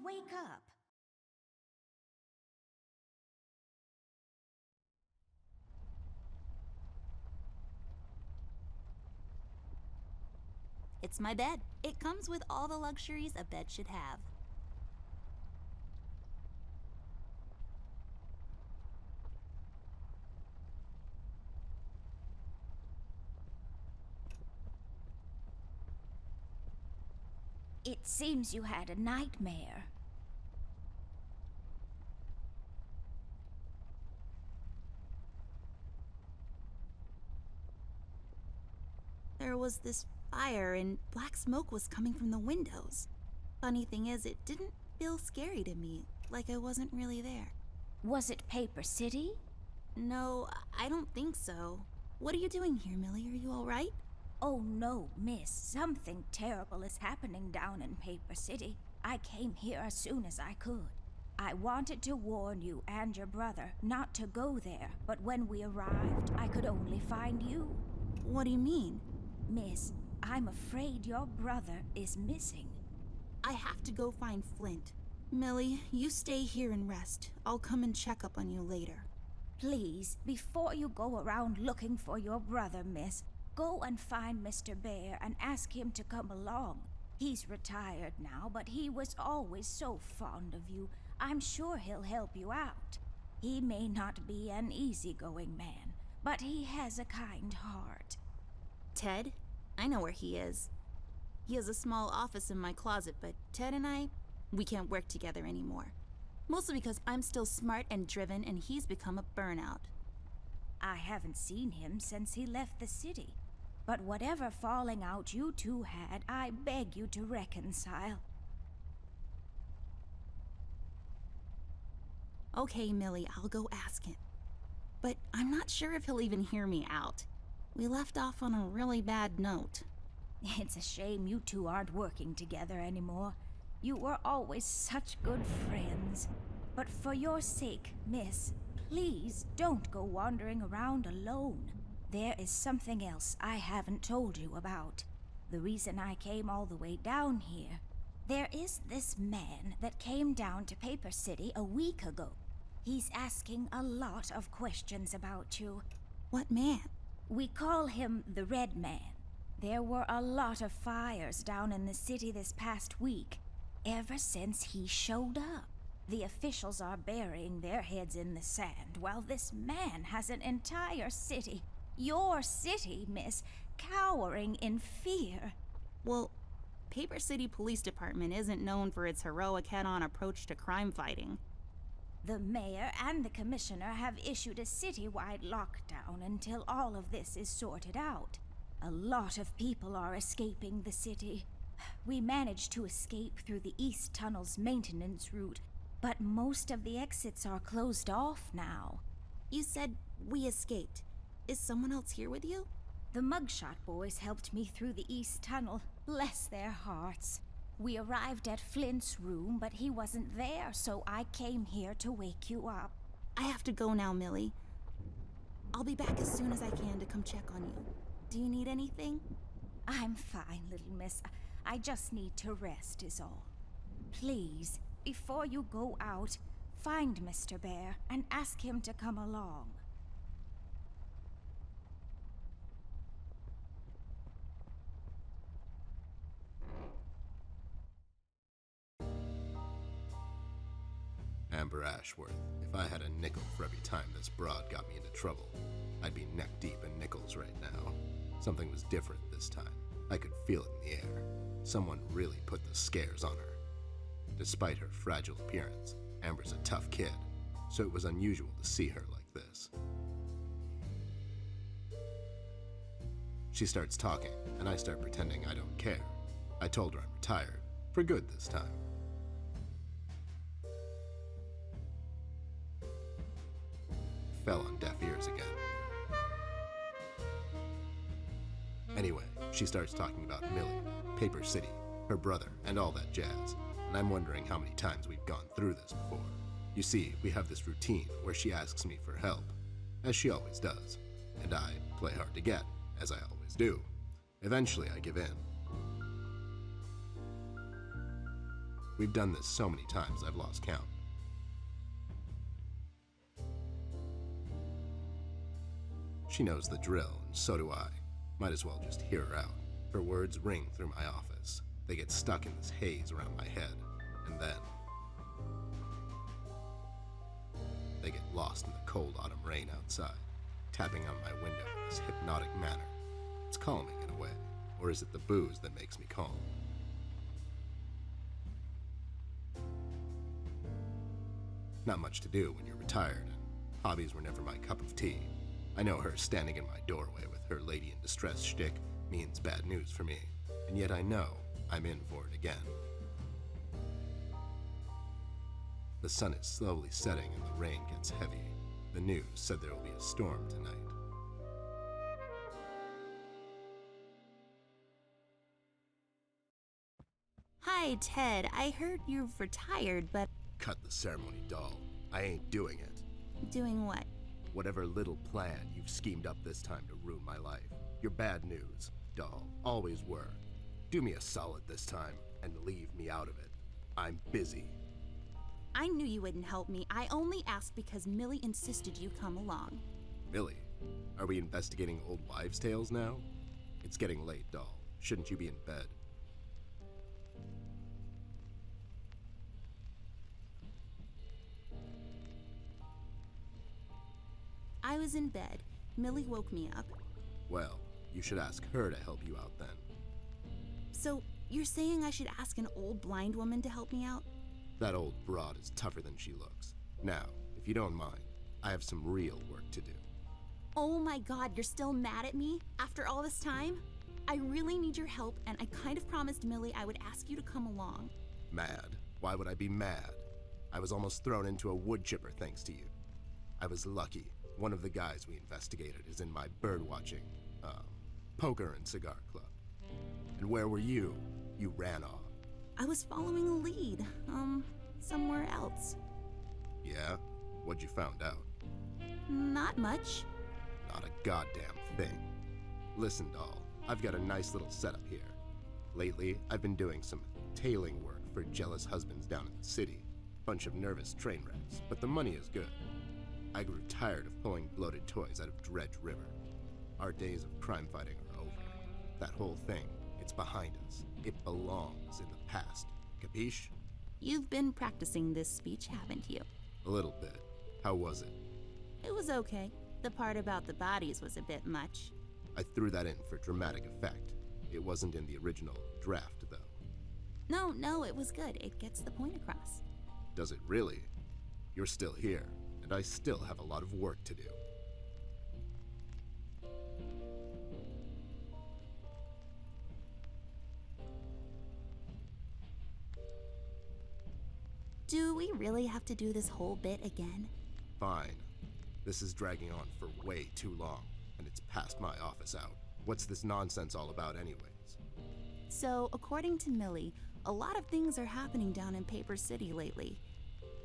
wake up. It's my bed. It comes with all the luxuries a bed should have. It seems you had a nightmare. There was this fire and black smoke was coming from the windows. Funny thing is, it didn't feel scary to me, like I wasn't really there. Was it Paper City? No, I don't think so. What are you doing here, Millie? Are you all right? Oh no, miss. Something terrible is happening down in Paper City. I came here as soon as I could. I wanted to warn you and your brother not to go there, but when we arrived, I could only find you. What do you mean? Miss, I'm afraid your brother is missing. I have to go find Flint. Millie, you stay here and rest. I'll come and check up on you later. Please, before you go around looking for your brother, miss, go and find Mr. Bear and ask him to come along. He's retired now, but he was always so fond of you. I'm sure he'll help you out. He may not be an easygoing man, but he has a kind heart. Ted? I know where he is. He has a small office in my closet, but Ted and we can't work together anymore. Mostly because I'm still smart and driven and he's become a burnout. I haven't seen him since he left the city. But whatever falling out you two had, I beg you to reconcile. Okay, Millie, I'll go ask him. But I'm not sure if he'll even hear me out. We left off on a really bad note. It's a shame you two aren't working together anymore. You were always such good friends. But for your sake, miss, please don't go wandering around alone. There is something else I haven't told you about. The reason I came all the way down here. There is this man that came down to Paper City a week ago. He's asking a lot of questions about you. What man? We call him the Red Man. There were a lot of fires down in the city this past week, ever since he showed up. The officials are burying their heads in the sand, while this man has an entire city, your city, miss, cowering in fear. Well, Paper City Police Department isn't known for its heroic head-on approach to crime fighting. The mayor and the commissioner have issued a citywide lockdown until all of this is sorted out. A lot of people are escaping the city. We managed to escape through the East Tunnel's maintenance route, but most of the exits are closed off now. You said we escaped. Is someone else here with you? The Mugshot boys helped me through the East Tunnel. Bless their hearts. We arrived at Flint's room, but he wasn't there, so I came here to wake you up. I have to go now, Millie. I'll be back as soon as I can to come check on you. Do you need anything? I'm fine, little miss. I just need to rest is all. Please, before you go out, find Mr. Bear and ask him to come along. Amber Ashworth, if I had a nickel for every time this broad got me into trouble, I'd be neck deep in nickels right now. Something was different this time. I could feel it in the air. Someone really put the scares on her. Despite her fragile appearance, Amber's a tough kid, so it was unusual to see her like this. She starts talking, and I start pretending I don't care. I told her I'm retired, for good this time. Fell on deaf ears again. Anyway, she starts talking about Millie, Paper City, her brother, and all that jazz, and I'm wondering how many times we've gone through this before. You see, we have this routine where she asks me for help, as she always does, and I play hard to get, as I always do. Eventually, I give in. We've done this so many times I've lost count. She knows the drill, and so do I. Might as well just hear her out. Her words ring through my office. They get stuck in this haze around my head, and then they get lost in the cold autumn rain outside, tapping on my window in this hypnotic manner. It's calming in a way, or is it the booze that makes me calm? Not much to do when you're retired, and hobbies were never my cup of tea. I know her standing in my doorway with her lady in distress shtick means bad news for me, and yet I know I'm in for it again. The sun is slowly setting and the rain gets heavy. The news said there will be a storm tonight. Hi, Ted. I heard you've retired, but... Cut the ceremony, doll. I ain't doing it. Doing what? Whatever little plan you've schemed up this time to ruin my life. You're bad news, doll. Always were. Do me a solid this time and leave me out of it. I'm busy. I knew you wouldn't help me. I only asked because Millie insisted you come along. Millie? Are we investigating old wives' tales now? It's getting late, doll. Shouldn't you be in bed? I was in bed. Millie woke me up. Well, you should ask her to help you out then. So, you're saying I should ask an old blind woman to help me out? That old broad is tougher than she looks. Now, if you don't mind, I have some real work to do. Oh my god, you're still mad at me? After all this time? I really need your help, and I kind of promised Millie I would ask you to come along. Mad? Why would I be mad? I was almost thrown into a wood chipper thanks to you. I was lucky. One of the guys we investigated is in my birdwatching, poker and cigar club. And where were you? You ran off. I was following a lead, somewhere else. Yeah? What'd you found out? Not much. Not a goddamn thing. Listen, doll, I've got a nice little setup here. Lately, I've been doing some tailing work for jealous husbands down in the city. Bunch of nervous train wrecks, but the money is good. I grew tired of pulling bloated toys out of Dredge River. Our days of crime fighting are over. That whole thing, it's behind us. It belongs in the past. Capiche? You've been practicing this speech, haven't you? A little bit. How was it? It was okay. The part about the bodies was a bit much. I threw that in for dramatic effect. It wasn't in the original draft, though. No, it was good. It gets the point across. Does it really? You're still here, and I still have a lot of work to do. Do we really have to do this whole bit again? Fine. This is dragging on for way too long, and it's past my office out. What's this nonsense all about anyways? So, according to Millie, a lot of things are happening down in Paper City lately.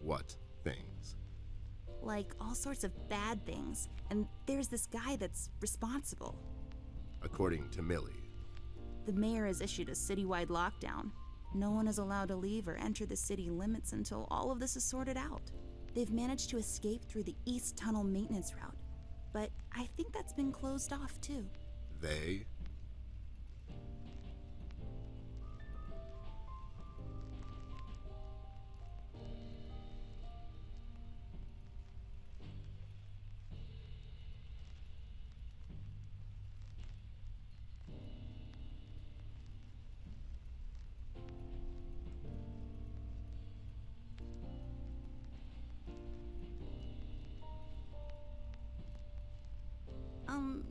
What things? Like all sorts of bad things, and there's this guy that's responsible. According to Millie. The mayor has issued a citywide lockdown. No one is allowed to leave or enter the city limits until all of this is sorted out. They've managed to escape through the East Tunnel maintenance route, but I think that's been closed off too. They?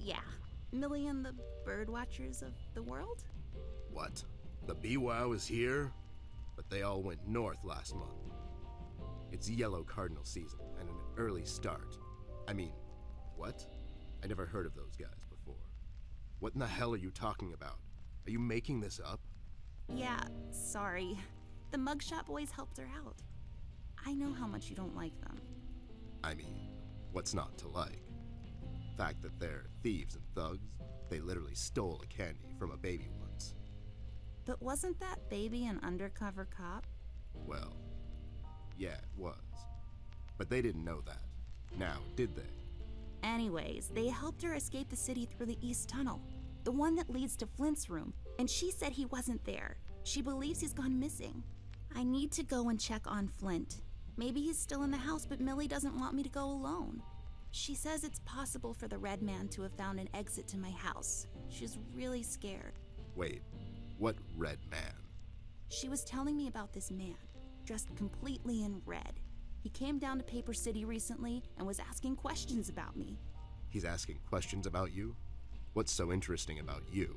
Yeah. Millie and the birdwatchers of the world? What? The BWOW is here? But they all went north last month. It's yellow cardinal season and an early start. I mean, what? I never heard of those guys before. What in the hell are you talking about? Are you making this up? Yeah, sorry. The mugshot boys helped her out. I know how much you don't like them. I mean, what's not to like? Fact that they're thieves and thugs? They literally stole a candy from a baby once. But wasn't that baby an undercover cop? Well, yeah, it was. But they didn't know that. Now, did they? Anyways, they helped her escape the city through the East Tunnel, the one that leads to Flint's room, and she said he wasn't there. She believes he's gone missing. I need to go and check on Flint. Maybe he's still in the house, but Millie doesn't want me to go alone. She says it's possible for the Red Man to have found an exit to my house. She's really scared. Wait, what Red Man? She was telling me about this man, dressed completely in red. He came down to Paper City recently and was asking questions about me. He's asking questions about you? What's so interesting about you?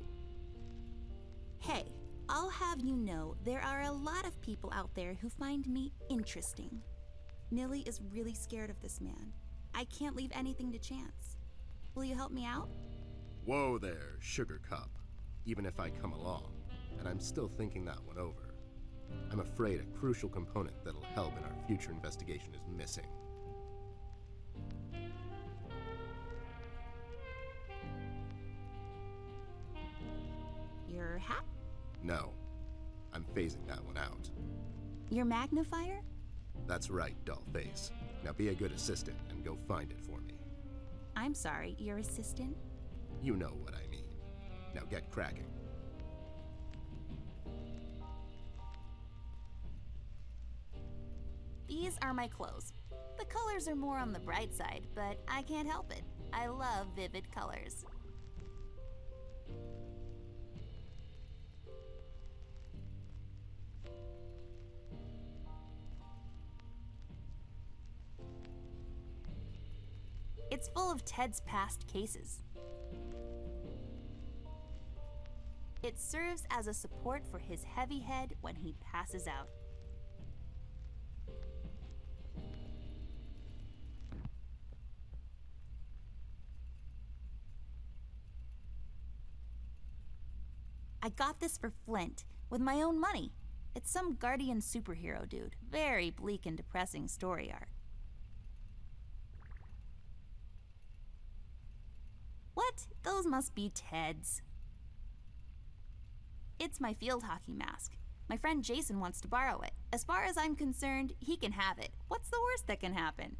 Hey, I'll have you know there are a lot of people out there who find me interesting. Millie is really scared of this man. I can't leave anything to chance. Will you help me out? Whoa there, Sugar Cup. Even if I come along, and I'm still thinking that one over. I'm afraid a crucial component that'll help in our future investigation is missing. Your hat? No, I'm phasing that one out. Your magnifier? That's right, Dollface. Now be a good assistant and go find it for me. I'm sorry, your assistant? You know what I mean. Now get cracking. These are my clothes. The colors are more on the bright side, but I can't help it. I love vivid colors. It's full of Ted's past cases. It serves as a support for his heavy head when he passes out. I got this for Flint, with my own money. It's some guardian superhero dude. Very bleak and depressing story arc. What? Those must be Ted's. It's my field hockey mask. My friend Jason wants to borrow it. As far as I'm concerned, he can have it. What's the worst that can happen?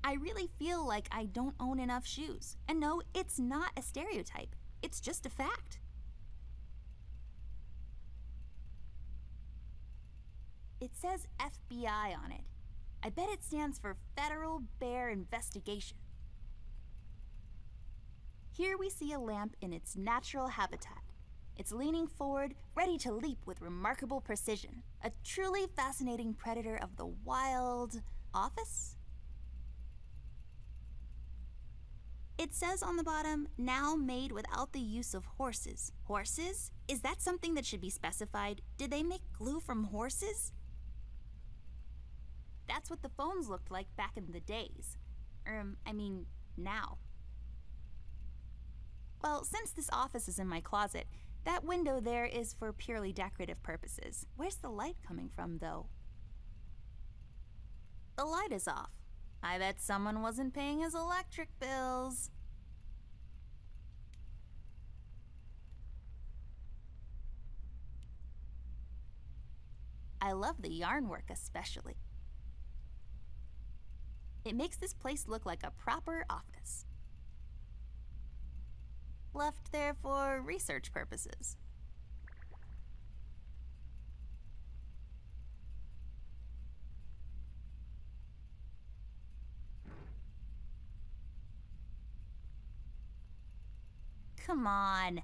I really feel like I don't own enough shoes. And no, it's not a stereotype. It's just a fact. It says FBI on it. I bet it stands for Federal Bear Investigation. Here we see a lamp in its natural habitat. It's leaning forward, ready to leap with remarkable precision. A truly fascinating predator of the wild office? It says on the bottom, now made without the use of horses. Horses? Is that something that should be specified? Did they make glue from horses? That's what the phones looked like back in the days. Now. Well, since this office is in my closet, that window there is for purely decorative purposes. Where's the light coming from, though? The light is off. I bet someone wasn't paying his electric bills. I love the yarn work especially. It makes this place look like a proper office. Left there for research purposes. Come on,